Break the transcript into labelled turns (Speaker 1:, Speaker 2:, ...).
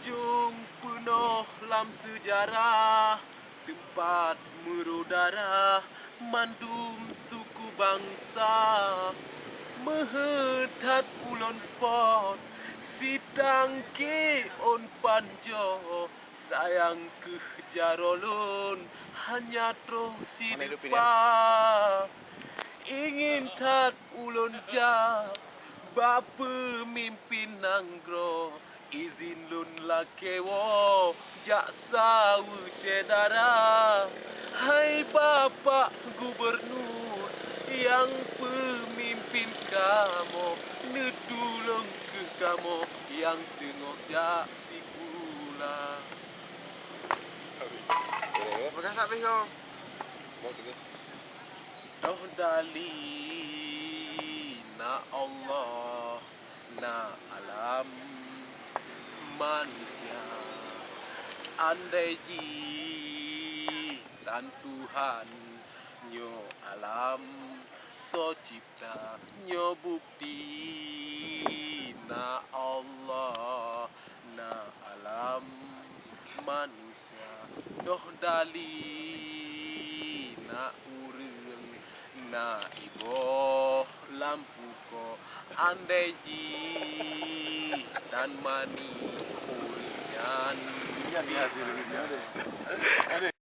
Speaker 1: Jung penuh lam sejarah, tempat merudara mandum suku bangsa. Mehetat ulon pot, sidang ke on panjo, sayang ke jarolun hanya terus si depa. Ingin tat ulun ja, bapa mimpin nanggro, izin lun lakewo, jaksa sedara. Hai Bapak Gubernur yang pemimpin kamu, nedulung ke kamu yang tengok jak si gula.
Speaker 2: Bekas tak kau?
Speaker 1: Doh dali na Allah na alam manusia, andai ji dan Tuhan nyo alam so cipta nyo bukti na Allah na alam manusia. Doh dali na urang na iboh lampu ko, andai ji dan mani urian.
Speaker 2: Ini hasil